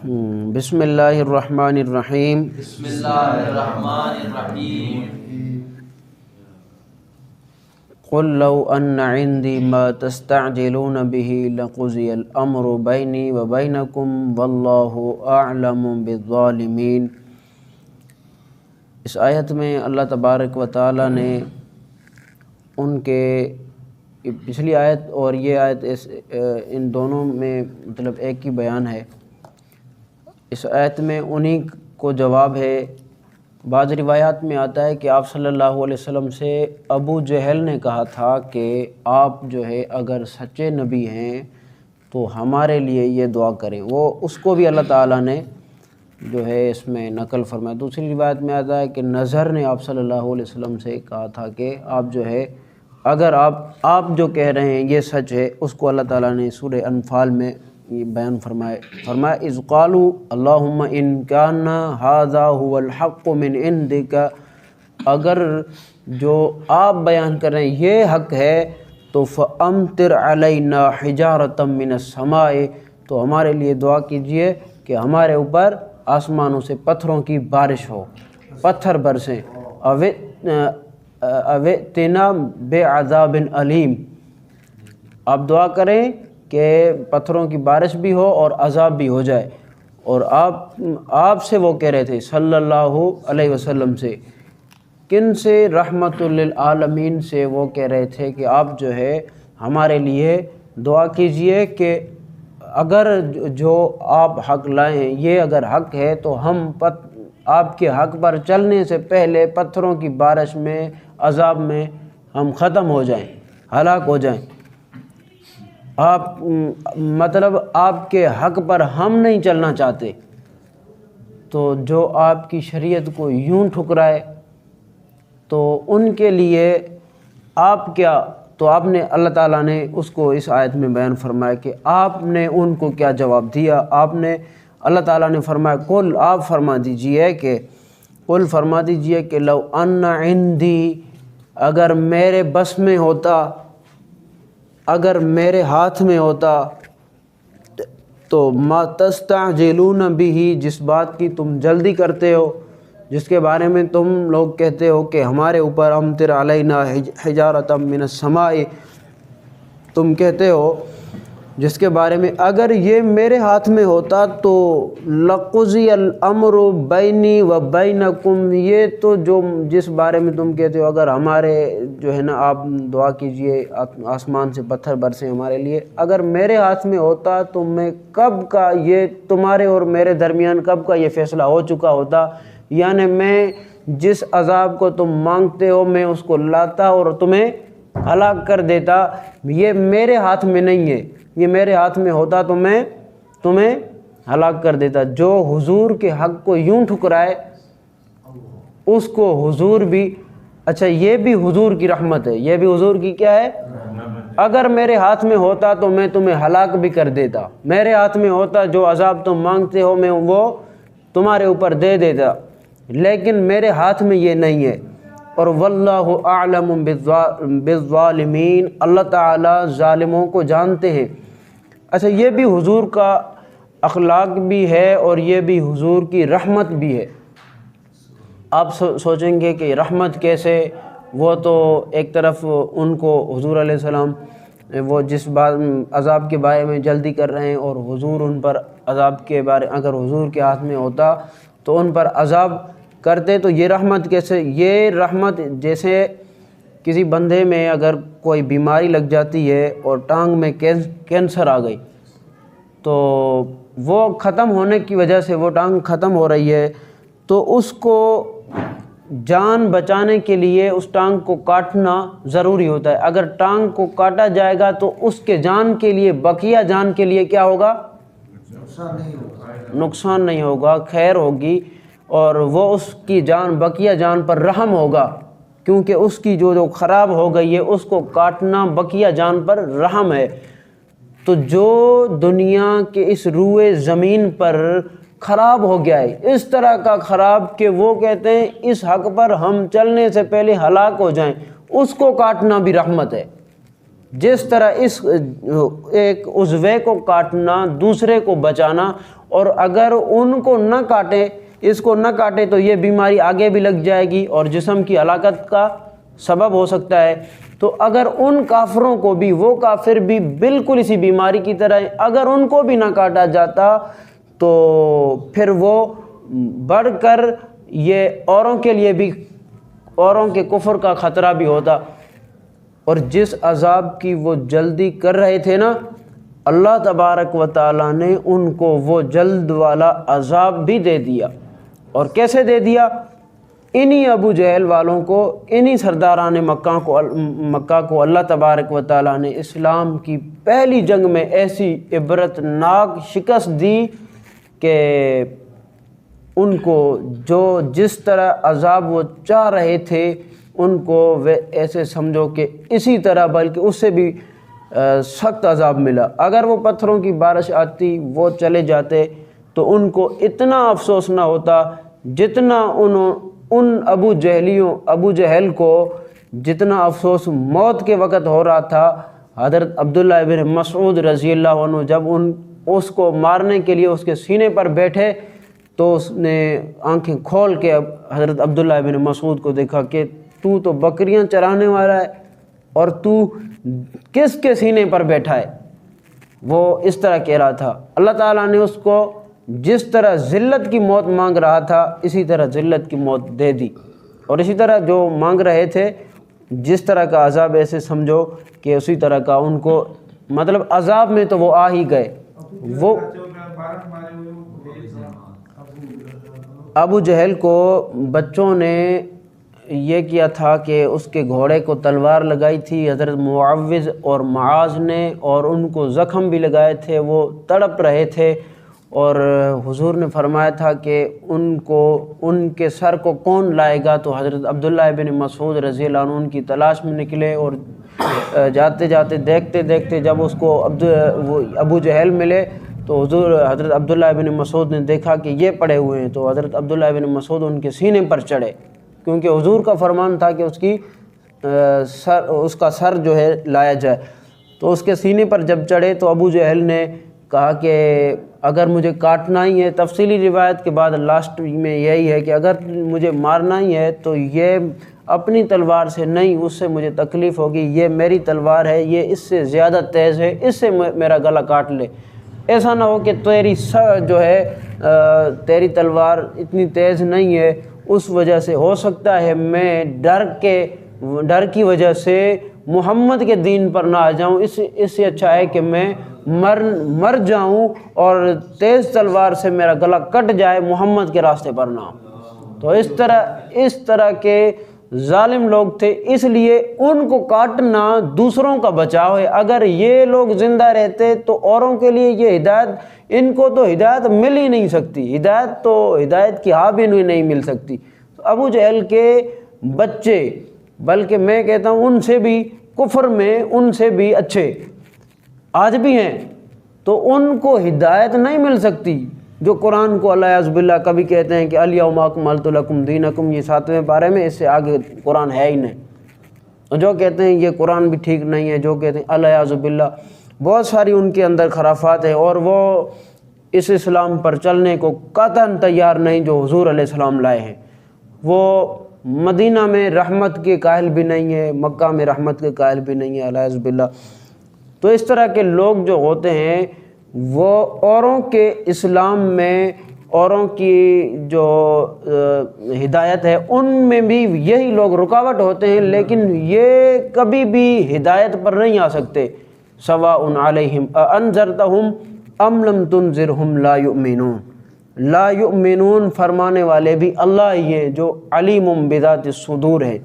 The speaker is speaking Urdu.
بسم اللہ الرحمن الرحیم۔ بسم اللہ الرحمن الرحیم۔ قل لو ان عندي ما تستعجلون به لقضي الامر بینی وبینکم واللہ اعلم بالظالمین۔ اس آیت میں اللہ تبارک و تعالی نے ان کے پچھلی آیت اور یہ آیت ان دونوں میں مطلب ایک ہی بیان ہے۔ اس آیت میں انہی کو جواب ہے۔ بعض روایات میں آتا ہے کہ آپ صلی اللہ علیہ وسلم سے ابو جہل نے کہا تھا کہ آپ جو ہے اگر سچے نبی ہیں تو ہمارے لیے یہ دعا کریں، وہ اس کو بھی اللہ تعالیٰ نے جو ہے اس میں نقل فرمایا۔ دوسری روایت میں آتا ہے کہ نظر نے آپ صلی اللہ علیہ وسلم سے کہا تھا کہ آپ جو ہے اگر آپ جو کہہ رہے ہیں یہ سچ ہے، اس کو اللہ تعالیٰ نے سورہ انفال میں یہ بیان فرمایا اذ قالوا اللہم ان کان ھذا ھو الحق من عندک، اگر جو آپ بیان کر رہے ہیں یہ حق ہے تو فامطر علینا حجارۃ من السماء، تو ہمارے لیے دعا کیجئے کہ ہمارے اوپر آسمانوں سے پتھروں کی بارش ہو، پتھر برسیں، اوِئتنا بعذاب علیم، آپ دعا کریں کہ پتھروں کی بارش بھی ہو اور عذاب بھی ہو جائے۔ اور آپ سے وہ کہہ رہے تھے صلی اللہ علیہ وسلم سے، کن سے؟ رحمت للعالمین سے وہ کہہ رہے تھے کہ آپ جو ہے ہمارے لیے دعا کیجئے کہ اگر جو آپ حق لائے ہیں یہ اگر حق ہے تو ہم آپ کے حق پر چلنے سے پہلے پتھروں کی بارش میں، عذاب میں ہم ختم ہو جائیں، ہلاک ہو جائیں۔ مطلب آپ کے حق پر ہم نہیں چلنا چاہتے، تو جو آپ کی شریعت کو یوں ٹھکرائے تو ان کے لیے آپ کیا، تو آپ نے اللہ تعالیٰ نے اس کو اس آیت میں بیان فرمایا کہ آپ نے ان کو کیا جواب دیا۔ آپ نے اللہ تعالیٰ نے فرمایا قل، آپ فرما دیجئے کہ قل فرما دیجئے کہ لو ان عندی، اگر میرے بس میں ہوتا، اگر میرے ہاتھ میں ہوتا تو ما تستعجلون بہ، جس بات کی تم جلدی کرتے ہو، جس کے بارے میں تم لوگ کہتے ہو کہ ہمارے اوپر امطر علینا حجارۃ من السماء، تم کہتے ہو جس کے بارے میں اگر یہ میرے ہاتھ میں ہوتا تو لقضی الامر بینی و بینکم، یہ تو جس بارے میں تم کہتے ہو اگر ہمارے جو ہے نا آپ دعا کیجئے آسمان سے پتھر برسیں ہمارے لیے، اگر میرے ہاتھ میں ہوتا تو میں کب کا یہ تمہارے اور میرے درمیان کب کا یہ فیصلہ ہو چکا ہوتا، یعنی میں جس عذاب کو تم مانگتے ہو میں اس کو لاتا اور تمہیں ہلاک کر دیتا۔ یہ میرے ہاتھ میں نہیں ہے، یہ میرے ہاتھ میں ہوتا تو میں تمہیں ہلاک کر دیتا۔ جو حضور کے حق کو یوں ٹھکرائے اس کو حضور بھی، اچھا یہ بھی حضور کی رحمت ہے، یہ بھی حضور کی کیا ہے؟ اگر میرے ہاتھ میں ہوتا تو میں تمہیں ہلاک بھی کر دیتا، میرے ہاتھ میں ہوتا جو عذاب تم مانگتے ہو میں وہ تمہارے اوپر دے دیتا، لیکن میرے ہاتھ میں یہ نہیں ہے۔ اور واللہ اعلم بالظالمین، اللہ تعالیٰ ظالموں کو جانتے ہیں۔ اچھا یہ بھی حضور کا اخلاق بھی ہے اور یہ بھی حضور کی رحمت بھی ہے۔ آپ سوچیں گے کہ رحمت کیسے؟ وہ تو ایک طرف ان کو حضور علیہ السلام وہ جس بات عذاب کے بارے میں جلدی کر رہے ہیں اور حضور ان پر عذاب کے بارے، اگر حضور کے ہاتھ میں ہوتا تو ان پر عذاب کرتے، تو یہ رحمت کیسے؟ یہ رحمت جیسے کسی بندے میں اگر کوئی بیماری لگ جاتی ہے اور ٹانگ میں کینسر آ گئی تو وہ ختم ہونے کی وجہ سے وہ ٹانگ ختم ہو رہی ہے، تو اس کو جان بچانے کے لیے اس ٹانگ کو کاٹنا ضروری ہوتا ہے۔ اگر ٹانگ کو کاٹا جائے گا تو اس کے جان کے لیے، بقیہ جان کے لیے کیا ہوگا؟ نقصان نہیں ہوگا، خیر ہوگی، اور وہ اس کی جان، بقیہ جان پر رحم ہوگا، کیونکہ اس کی جو خراب ہو گئی ہے اس کو کاٹنا بقیہ جان پر رحم ہے۔ تو جو دنیا کے اس روئے زمین پر خراب ہو گیا ہے اس طرح کا خراب کہ وہ کہتے ہیں اس حق پر ہم چلنے سے پہلے ہلاک ہو جائیں، اس کو کاٹنا بھی رحمت ہے۔ جس طرح اس ایک عضوے کو کاٹنا دوسرے کو بچانا، اور اگر ان کو نہ کاٹے، اس کو نہ کاٹے تو یہ بیماری آگے بھی لگ جائے گی اور جسم کی ہلاکت کا سبب ہو سکتا ہے۔ تو اگر ان کافروں کو بھی، وہ کافر بھی بالکل اسی بیماری کی طرح ہیں، اگر ان کو بھی نہ کاٹا جاتا تو پھر وہ بڑھ کر یہ اوروں کے لیے بھی، اوروں کے کفر کا خطرہ بھی ہوتا۔ اور جس عذاب کی وہ جلدی کر رہے تھے نا، اللہ تبارک و تعالیٰ نے ان کو وہ جلد والا عذاب بھی دے دیا۔ اور کیسے دے دیا؟ انہی ابو جہل والوں کو، انہی سرداران مکہ کو اللہ تبارک و تعالیٰ نے اسلام کی پہلی جنگ میں ایسی عبرت ناک شکست دی کہ ان کو جو جس طرح عذاب وہ چاہ رہے تھے ان کو وہ ایسے سمجھو کہ اسی طرح بلکہ اس سے بھی سخت عذاب ملا۔ اگر وہ پتھروں کی بارش آتی، وہ چلے جاتے تو ان کو اتنا افسوس نہ ہوتا جتنا ان ابو جہل کو جتنا افسوس موت کے وقت ہو رہا تھا۔ حضرت عبداللہ ابن مسعود رضی اللہ عنہ جب اس کو مارنے کے لیے اس کے سینے پر بیٹھے تو اس نے آنکھیں کھول کے حضرت عبداللہ ابن مسعود کو دیکھا کہ تو بکریاں چرانے والا ہے اور تو کس کے سینے پر بیٹھا ہے؟ وہ اس طرح کہہ رہا تھا۔ اللہ تعالیٰ نے اس کو جس طرح ذلت کی موت مانگ رہا تھا اسی طرح ذلت کی موت دے دی، اور اسی طرح جو مانگ رہے تھے جس طرح کا عذاب ایسے سمجھو کہ اسی طرح کا ان کو، مطلب عذاب میں تو وہ آ ہی گئے۔ وہ ابو جہل کو بچوں نے یہ کیا تھا کہ اس کے گھوڑے کو تلوار لگائی تھی حضرت معوذ اور معاذ نے، اور ان کو زخم بھی لگائے تھے، وہ تڑپ رہے تھے، اور حضور نے فرمایا تھا کہ ان کے سر کو کون لائے گا؟ تو حضرت عبداللہ ابن مسعود رضی اللہ عنہ ان کی تلاش میں نکلے، اور جاتے جاتے دیکھتے دیکھتے جب اس کو ابو جہل ملے تو حضرت عبداللہ ابن مسعود نے دیکھا کہ یہ پڑے ہوئے ہیں، تو حضرت عبداللہ ابن مسعود ان کے سینے پر چڑھے، کیونکہ حضور کا فرمان تھا کہ اس کا سر جو ہے لایا جائے۔ تو اس کے سینے پر جب چڑھے تو ابو جہل نے کہا کہ اگر مجھے کاٹنا ہی ہے، تفصیلی روایت کے بعد لاسٹ میں یہی ہے کہ اگر مجھے مارنا ہی ہے تو یہ اپنی تلوار سے نہیں، اس سے مجھے تکلیف ہوگی، یہ میری تلوار ہے، یہ اس سے زیادہ تیز ہے، اس سے میرا گلا کاٹ لے۔ ایسا نہ ہو کہ تیری تلوار اتنی تیز نہیں ہے، اس وجہ سے ہو سکتا ہے میں ڈر کی وجہ سے محمد کے دین پر نہ آ جاؤں، اس سے اچھا ہے کہ میں مر جاؤں اور تیز تلوار سے میرا گلا کٹ جائے، محمد کے راستے پر نہ آؤں۔ تو اس طرح کے ظالم لوگ تھے، اس لیے ان کو کاٹنا دوسروں کا بچاؤ ہے۔ اگر یہ لوگ زندہ رہتے تو اوروں کے لیے یہ ہدایت، ان کو تو ہدایت مل ہی نہیں سکتی، ہدایت کی ہا بھی نہیں مل سکتی۔ ابو جہل کے بچے، بلکہ میں کہتا ہوں ان سے بھی کفر میں ان سے بھی اچھے آج بھی ہیں، تو ان کو ہدایت نہیں مل سکتی، جو قرآن کو الیاذ باللہ کبھی کہتے ہیں کہ الیوم اکملت لکم دینکم، یہ 7ویں پارے میں، اس سے آگے قرآن ہے ہی نہیں، اور جو کہتے ہیں یہ قرآن بھی ٹھیک نہیں ہے، جو کہتے ہیں الیاذ باللہ، بہت ساری ان کے اندر خرافات ہیں، اور وہ اس اسلام پر چلنے کو قطعاً تیار نہیں جو حضور علیہ السلام لائے ہیں۔ وہ مدینہ میں رحمت کے قائل بھی نہیں ہے، مکہ میں رحمت کے قائل بھی نہیں ہے، الیاذ باللہ۔ تو اس طرح کے لوگ جو ہوتے ہیں وہ اوروں کے اسلام میں، اوروں کی جو ہدایت ہے ان میں بھی یہی لوگ رکاوٹ ہوتے ہیں، لیکن یہ کبھی بھی ہدایت پر نہیں آ سکتے۔ سواء علیہم انذرتہم ام لم تنذرہم لا یؤمنون، لا یؤمنون فرمانے والے بھی اللہ ہی ہے جو علیم بذات الصدور ہے۔